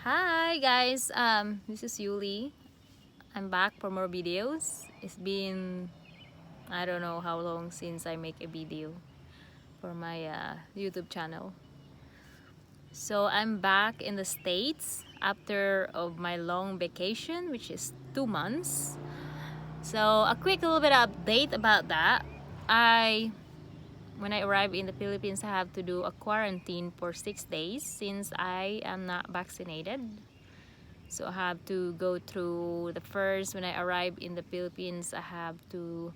Hi guys, this is Yuli. I'm back for more videos. It's been I don't know how long since I make a video for my YouTube channel. So I'm back in the States after of my long vacation, which is 2 months. So a quick little bit of update about that. I When I arrive in the Philippines, I have to do a quarantine for 6 days since I am not vaccinated. So I have to go through the first, when I arrive in the Philippines, I have to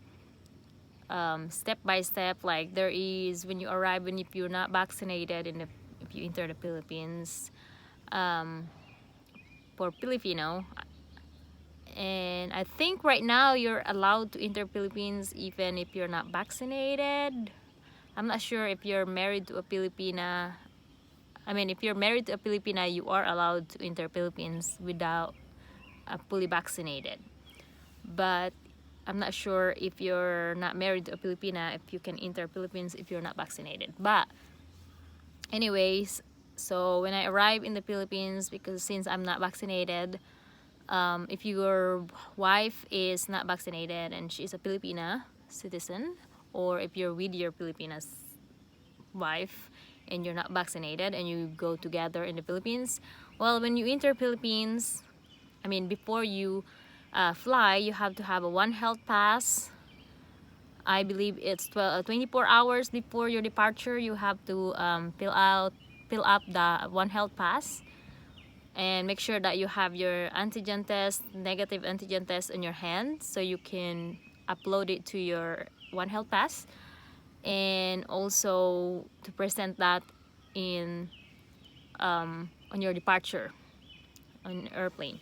step by step, like there is when you arrive, and if you're not vaccinated and if you enter the Philippines, um, for Filipino. And I think right now you're allowed to enter Philippines even if you're not vaccinated. I'm not sure if you're married to a Filipina. I mean, if you're married to a Filipina, you are allowed to enter Philippines without fully vaccinated. But I'm not sure if you're not married to a Filipina, if you can enter Philippines if you're not vaccinated. But anyways, so when I arrive in the Philippines, because since I'm not vaccinated, if your wife is not vaccinated and she's a Filipina citizen, or if you're with your Filipina's wife and you're not vaccinated and you go together in the Philippines, well, when you enter Philippines, I mean, before you fly, you have to have a One Health Pass. I believe it's 24 hours before your departure. You have to fill up the One Health Pass, and make sure that you have your antigen test, negative antigen test in your hand, so you can upload it to your One Health Pass, and also to present that in on your departure on airplane.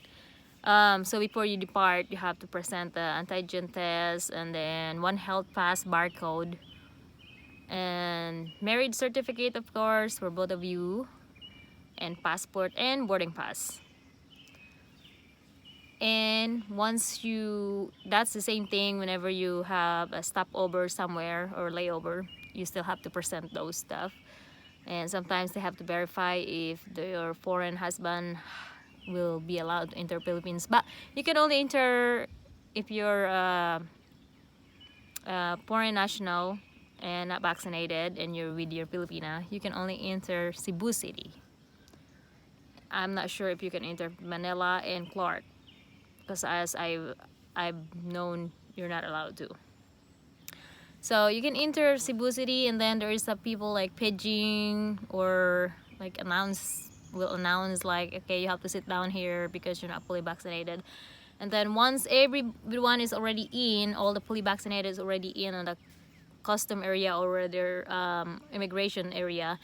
So before you depart, you have to present the antigen test and then One Health Pass barcode and marriage certificate, of course, for both of you, and passport and boarding pass. And once that's the same thing whenever you have a stopover somewhere or layover, you still have to present those stuff. And sometimes they have to verify if your foreign husband will be allowed to enter Philippines. But you can only enter if you're a foreign national and not vaccinated and you're with your Filipina. You can only enter Cebu City. I'm not sure if you can enter Manila and Clark, because as I've known, you're not allowed to. So you can enter Cebu City, and then there is some people like paging or like will announce like, okay, you have to sit down here because you're not fully vaccinated. And then once everyone is already in, all the fully vaccinated is already in on the custom area or their immigration area,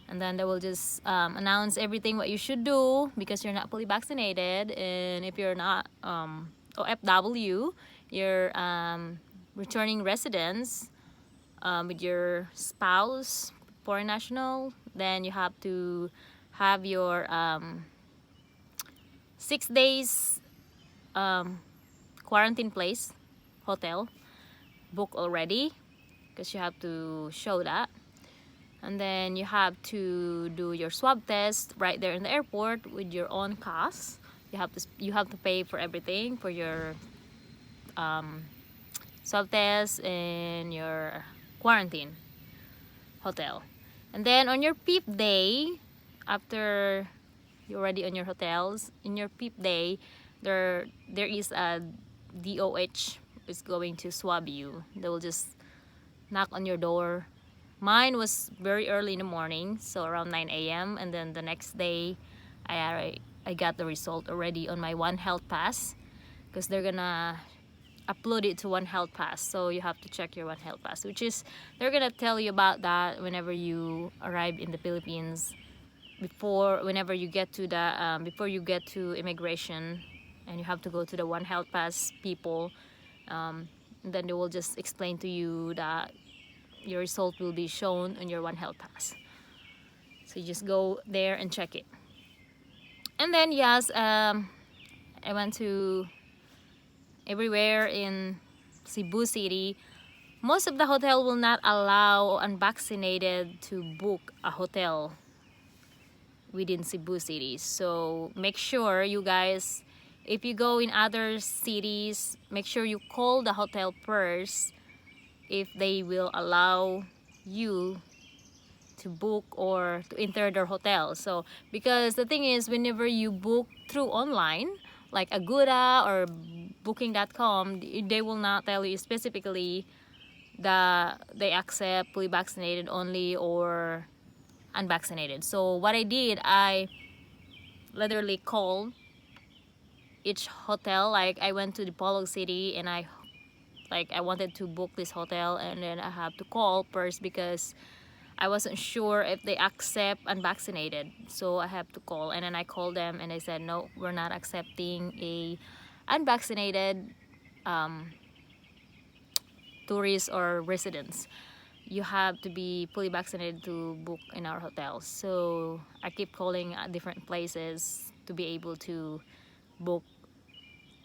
and then they will just announce everything what you should do because you're not fully vaccinated. And if you're not OFW, you're returning residents with your spouse, foreign national, then you have to have your 6 days quarantine place, hotel, book already, because you have to show that. And then you have to do your swab test right there in the airport with your own cost. You have to pay for everything, for your swab test and your quarantine hotel. And then on your PEEP day, after you're already on your hotels, in your PEEP day, there is a DOH is going to swab you. They will just knock on your door. Mine was very early in the morning, so around 9 a.m. And then the next day, I got the result already on my One Health Pass, because they're gonna upload it to One Health Pass. So you have to check your One Health Pass, which is they're gonna tell you about that whenever you arrive in the Philippines, whenever you get to the before you get to immigration, and you have to go to the One Health Pass people. Then they will just explain to you that your result will be shown on your One Health Pass. So you just go there and check it. And then yes, I went to everywhere in Cebu City. Most of the hotel will not allow unvaccinated to book a hotel. within Cebu City. So make sure you guys, if you go in other cities, make sure you call the hotel first if they will allow you to book or to enter their hotel. So because the thing is, whenever you book through online like Agoda or booking.com, they will not tell you specifically that they accept fully vaccinated only or unvaccinated. So what I did, I literally called each hotel. Like I went to the Polo City and I wanted to book this hotel, and then I have to call first because I wasn't sure if they accept unvaccinated. So I have to call, and then I called them and they said no, we're not accepting a unvaccinated tourists or residents. You have to be fully vaccinated to book in our hotels. So I keep calling at different places to be able to book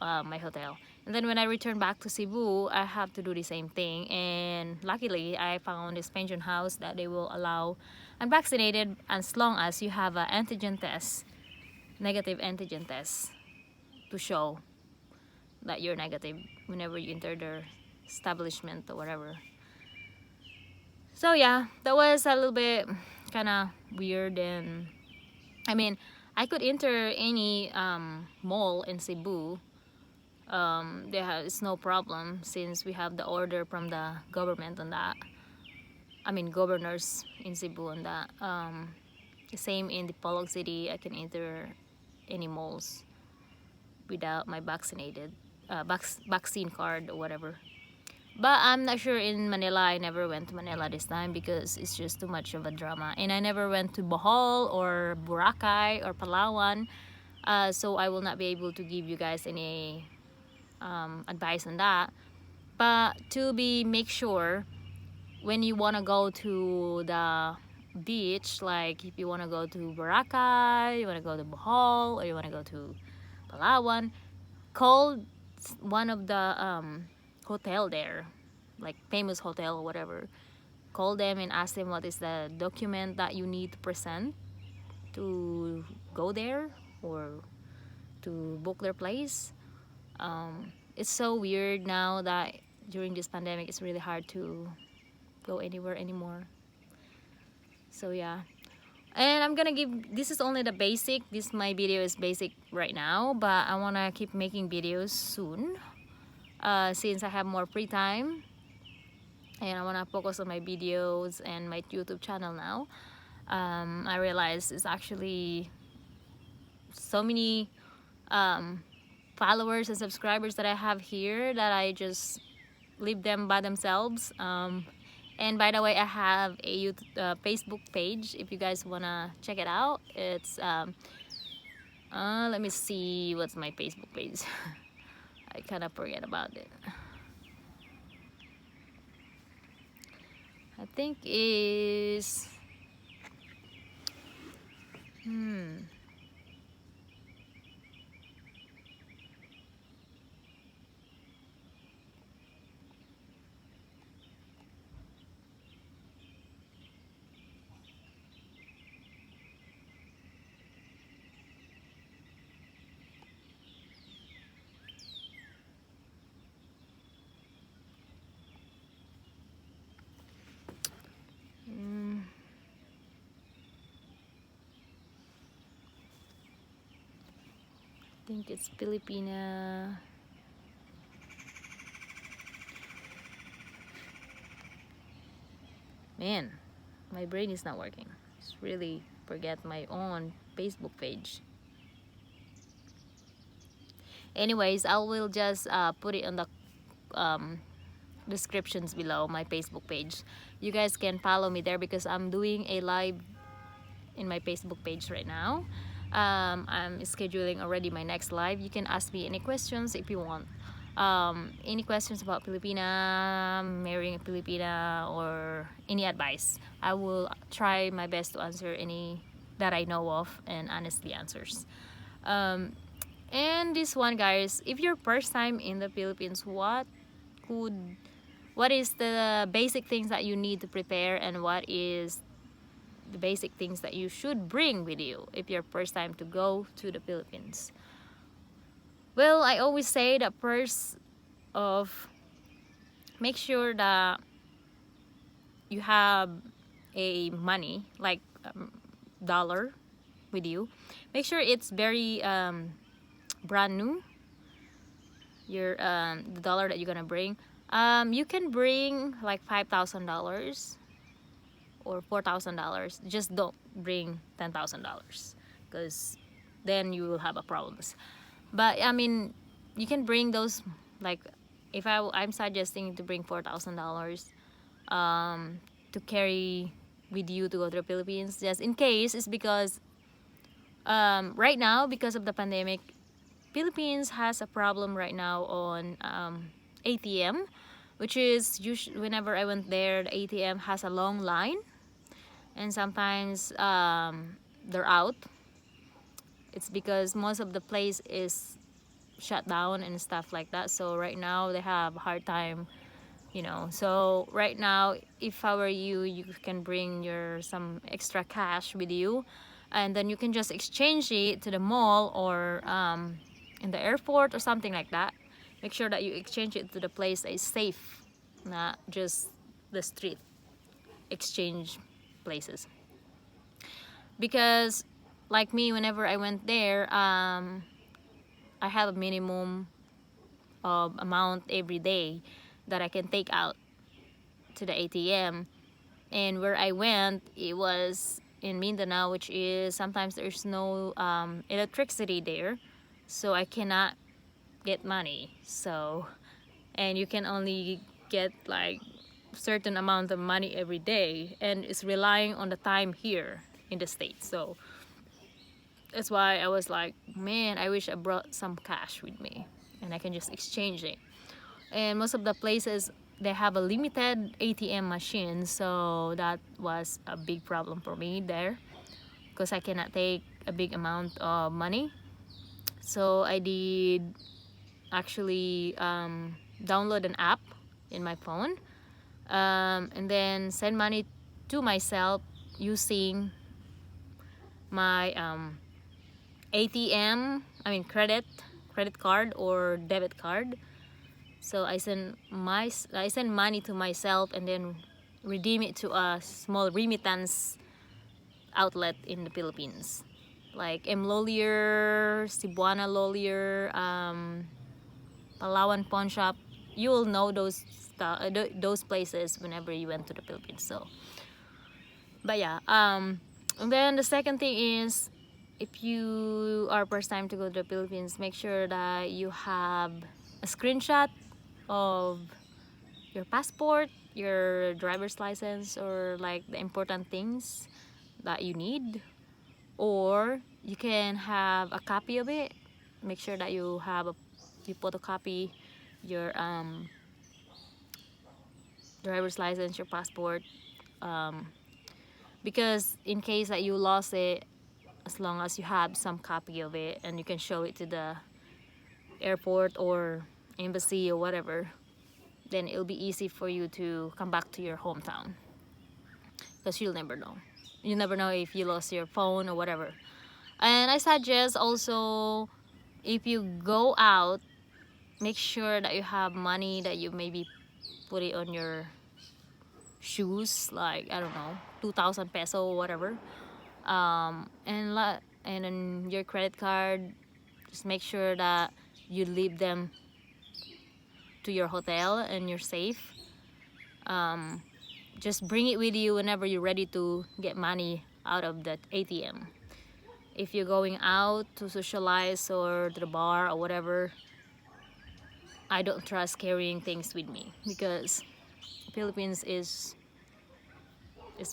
my hotel. And then when I return back to Cebu, I have to do the same thing. And luckily, I found this pension house that they will allow unvaccinated as long as you have an antigen test, negative antigen test, to show that you're negative whenever you enter their establishment or whatever. So yeah, that was a little bit kind of weird. And I mean, I could enter any mall in Cebu. It's no problem since we have the order from the government on that. I mean, governors in Cebu on that. Same in the Polog City, I can enter any malls without my vaccine card or whatever. But I'm not sure in Manila. I never went to Manila this time because it's just too much of a drama. And I never went to Bohol or Boracay or Palawan. So I will not be able to give you guys any advice on that. But to be make sure, when you want to go to the beach, like if you want to go to Boracay, you want to go to Bohol, or you want to go to Palawan, call one of the hotel there, like famous hotel or whatever. Call them and ask them what is the document that you need to present to go there or to book their place. It's so weird now that during this pandemic it's really hard to go anywhere anymore. So yeah, and I'm gonna give, this is only the basic, this my video is basic right now, but I want to keep making videos soon since I have more free time and I want to focus on my videos and my YouTube channel now. I realized it's actually so many followers and subscribers that I have here that I just leave them by themselves. And by the way, I have a YouTube, Facebook page if you guys wanna check it out. It's let me see what's my Facebook page. I kind of forget about it. I think is I think it's Filipina. Man, my brain is not working. Just really forget my own Facebook page. Anyways, I will just put it on the descriptions below, my Facebook page. You guys can follow me there because I'm doing a live in my Facebook page right now. I'm scheduling already my next live. You can ask me any questions if you want. Any questions about Filipina, marrying a Filipina, or any advice. I will try my best to answer any that I know of and honestly answers. And this one, guys, if you're first time in the Philippines, what is the basic things that you need to prepare, and what is the basic things that you should bring with you if you're first time to go to the Philippines. Well, I always say that first of make sure that you have a money like dollar with you. Make sure it's very brand new. Your the dollar that you're gonna bring. You can bring like $5,000 or $4,000. Just don't bring $10,000 because then you will have a problems. But I mean, you can bring those like if I'm suggesting to bring $4,000 to carry with you to go to the Philippines just in case. It's because right now because of the pandemic, Philippines has a problem right now on ATM, which is whenever I went there, the ATM has a long line, and sometimes they're out. It's because most of the place is shut down and stuff like that. So right now they have a hard time, you know. So right now, if I were you, you can bring your some extra cash with you, and then you can just exchange it to the mall or in the airport or something like that. Make sure that you exchange it to the place that is safe, not just the street exchange places. Because like me, whenever I went there, I have a minimum of amount every day that I can take out to the ATM. And where I went, it was in Mindanao, which is sometimes there's no electricity there, so I cannot get money. So, and you can only get like certain amount of money every day, and it's relying on the time here in the States. So that's why I was like, man, I wish I brought some cash with me and I can just exchange it. And most of the places, they have a limited ATM machine, so that was a big problem for me there because I cannot take a big amount of money. So I did actually download an app in my phone and then send money to myself using my ATM, I mean credit card or debit card. So I send money to myself and then redeem it to a small remittance outlet in the Philippines, like M. Lolier, Cebuana Lolier, Palawan Pawn Shop. You will know those places whenever you went to the Philippines. So, but yeah, and then the second thing is, if you are first time to go to the Philippines, make sure that you have a screenshot of your passport, your driver's license, or like the important things that you need, or you can have a copy of it. Make sure that you photocopy your driver's license, your passport, because in case that you lost it, as long as you have some copy of it and you can show it to the airport or embassy or whatever, then it'll be easy for you to come back to your hometown, because you never know if you lost your phone or whatever. And I suggest also, if you go out, make sure that you have money that you maybe put it on your shoes, like I don't know, 2,000 peso or whatever, and then your credit card, just make sure that you leave them to your hotel and you're safe. Just bring it with you whenever you're ready to get money out of that ATM. If you're going out to socialize or to the bar or whatever, I don't trust carrying things with me, because Philippines is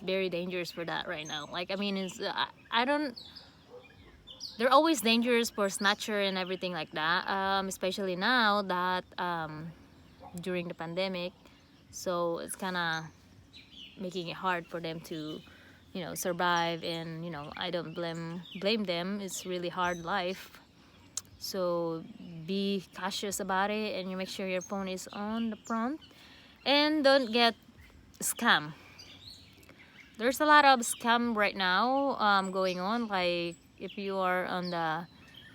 very dangerous for that right now. Like I mean, I don't. They're always dangerous for snatcher and everything like that. Especially now that during the pandemic, so it's kind of making it hard for them to, survive. And I don't blame them. It's really hard life. So be cautious about it, and you make sure your phone is on the front, and don't get scammed. there's a lot of scam right now going on. Like if you are on the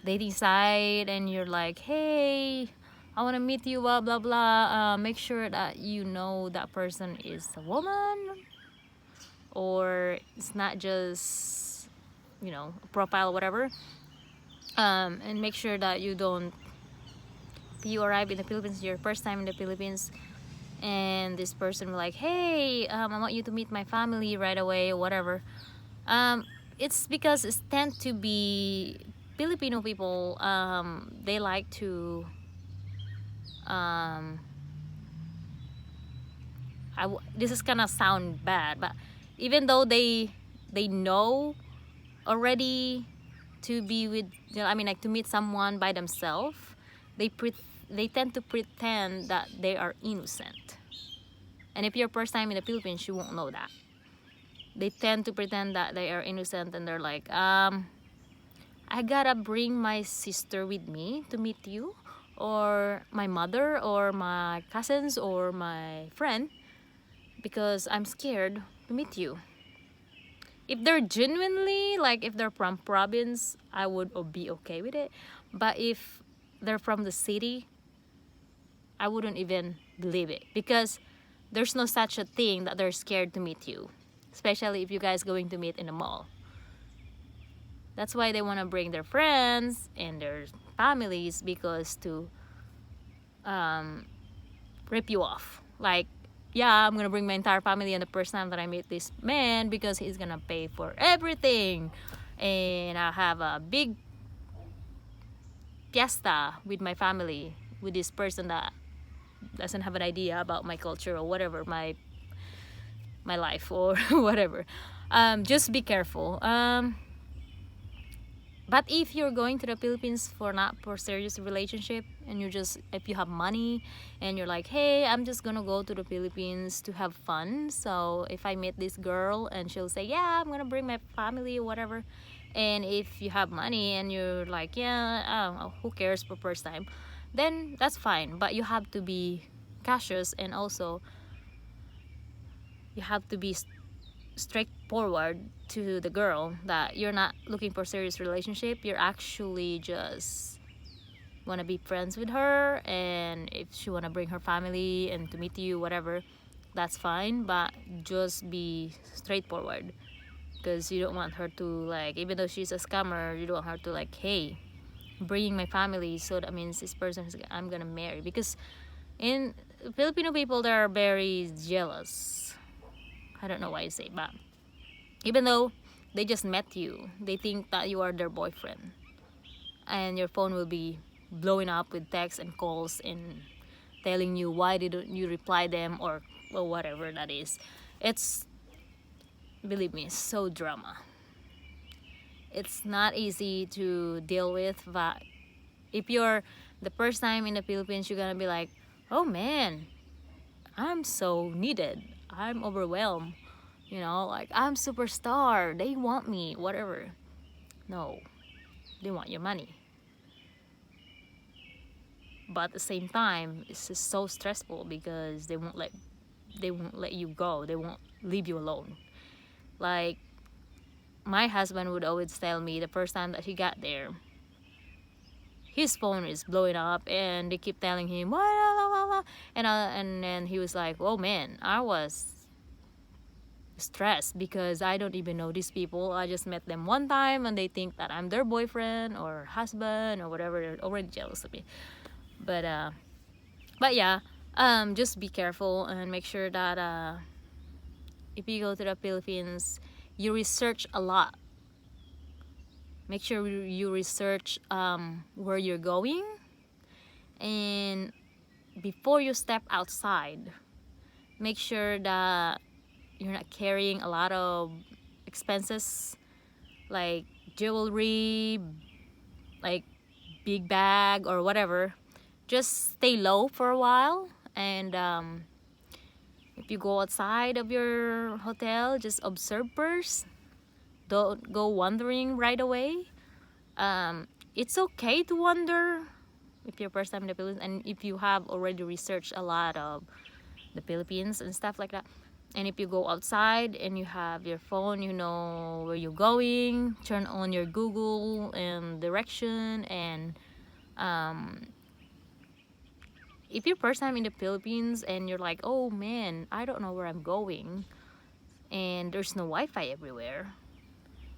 dating site and you're like, hey, I want to meet you, blah blah blah, make sure that you know that person is a woman, or it's not just, you know, a profile or whatever. And make sure that you don't, if you arrive in the Philippines, your first time in the Philippines, and this person will like, hey, I want you to meet my family right away or whatever. um, it's because it's tend to be Filipino people. They like to um, this is gonna sound bad, but even though they know already to be with, you know, I mean, like to meet someone by themselves, they they tend to pretend that they are innocent. And if you're first time in the Philippines, you won't know that. They tend to pretend that they are innocent, and they're like, I gotta bring my sister with me to meet you, or my mother, or my cousins, or my friend, because I'm scared to meet you. If they're genuinely, like if they're from province, I would be okay with it. But if they're from the city, I wouldn't even believe it, because there's no such a thing that they're scared to meet you, especially if you guys going to meet in a mall. That's why they want to bring their friends and their families, because to um, rip you off. Like, yeah, I'm gonna bring my entire family on the first time that I meet this man, because he's gonna pay for everything, and I have a big fiesta with my family with this person that doesn't have an idea about my culture or whatever, my life or whatever. Just be careful. But if you're going to the Philippines for not for serious relationship, and you just, if you have money and you're like, hey, I'm just gonna go to the Philippines to have fun, so if I meet this girl and she'll say, yeah, I'm gonna bring my family or whatever, and if you have money and you're like, yeah, I don't know, who cares for first time, then that's fine. But you have to be cautious, and also you have to be straightforward to the girl that you're not looking for serious relationship. You're actually just want to be friends with her, and if she want to bring her family and to meet you, whatever, that's fine. But just be straightforward, because you don't want her to, like, even though she's a scammer, you don't want her to like, hey, bringing my family, so that means this person is, I'm gonna marry. Because in Filipino people, they are very jealous. I don't know why I say, but even though they just met you, they think that you are their boyfriend, and your phone will be blowing up with texts and calls and telling you why didn't you reply them, or whatever that is. It's, believe me, so drama. It's not easy to deal with, but if you're the first time in the Philippines, you're gonna be like, oh man, I'm so needed, I'm overwhelmed, you know, like I'm superstar, they want me, whatever. No, they want your money. But at the same time, it's just so stressful, because they won't let you go, they won't leave you alone. Like, my husband would always tell me the first time that he got there, his phone is blowing up and they keep telling him what, and then he was like, oh man, I was stressed, because I don't even know these people, I just met them one time and they think that I'm their boyfriend or husband or whatever, they're already jealous of me. But yeah, just be careful and make sure that if you go to the Philippines, you research a lot. Make sure you research where you're going, and before you step outside, make sure that you're not carrying a lot of expenses, like jewelry, like big bag or whatever. Just stay low for a while, and if you go outside of your hotel, just observe first. Don't go wandering right away. It's okay to wander if you're first time in the Philippines, and if you have already researched a lot of the Philippines and stuff like that. And if you go outside and you have your phone, you know where you're going, turn on your Google and direction. And if you're first time in the Philippines and you're like, oh man, I don't know where I'm going and there's no Wi-Fi everywhere,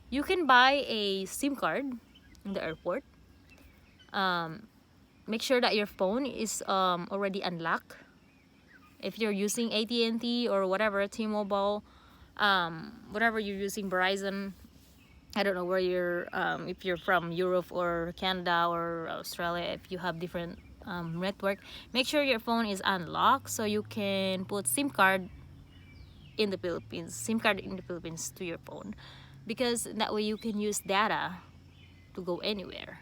you can buy a SIM card in the airport. Make sure that your phone is already unlocked. If you're using AT&T or whatever, T-Mobile, whatever you're using, Verizon, I don't know where you're, if you're from Europe or Canada or Australia, if you have different network, make sure your phone is unlocked so you can put SIM card in the Philippines to your phone, because that way you can use data to go anywhere.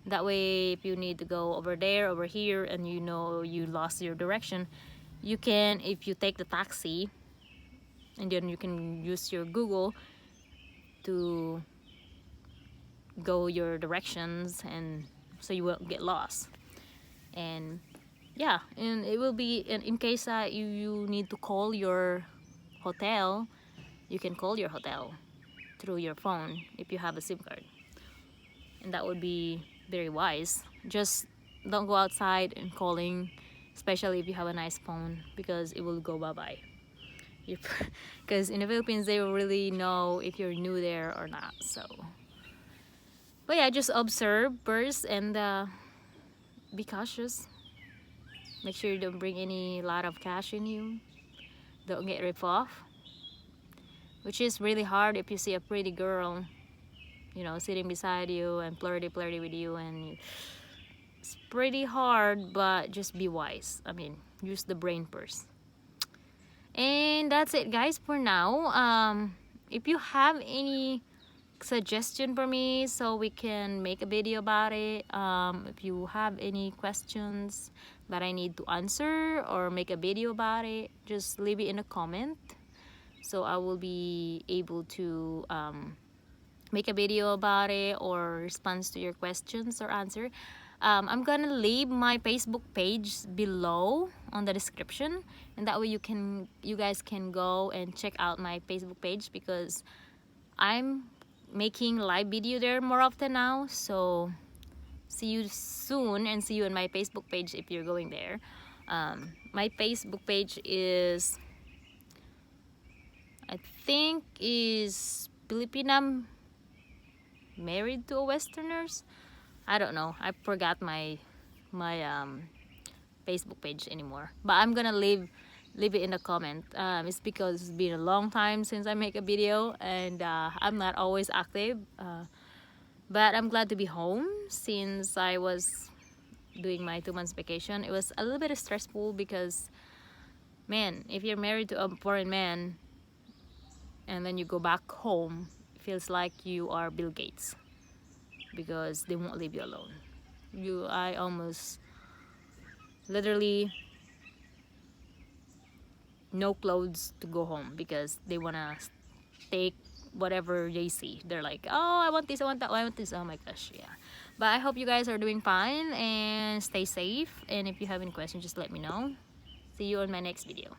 That way, if you need to go over there, over here, and you know you lost your direction, you can, if you take the taxi, and then you can use your Google to go your directions, and so you won't get lost. And yeah, and it will be, in case that you need to call your hotel, you can call your hotel through your phone if you have a SIM card. And that would be very wise. Just don't go outside and calling, especially if you have a nice phone, because it will go bye-bye. Because in the Philippines, they will really know if you're new there or not. So, but yeah, just observe first and be cautious. Make sure you don't bring any lot of cash in you. Don't get ripped off, which is really hard if you see a pretty girl, you know, sitting beside you and flirty with you, and it's pretty hard. But just be wise. I mean, use the brain first. And that's it, guys, for now. If you have any suggestion for me so we can make a video about it, if you have any questions that I need to answer or make a video about it, just leave it in a comment so I will be able to make a video about it or respond to your questions or answer. I'm gonna leave my Facebook page below on the description, and that way you guys can go and check out my Facebook page, because I'm making live video there more often now. So see you soon, and see you on my Facebook page if you're going there. My Facebook page is, I think, is Filipina married to a Westerners. I don't know, I forgot my Facebook page anymore, but I'm gonna leave it in the comment. It's because it's been a long time since I make a video, and I'm not always active, but I'm glad to be home since I was doing my 2 months vacation. It was a little bit stressful because, man, if you're married to a foreign man and then you go back home, it feels like you are Bill Gates, because they won't leave you alone. I almost literally no clothes to go home, because they wanna take whatever they see. They're like, oh, I want this, I want that, I want this. Oh my gosh, yeah. But I hope you guys are doing fine and stay safe. And if you have any questions, just let me know. See you on my next video.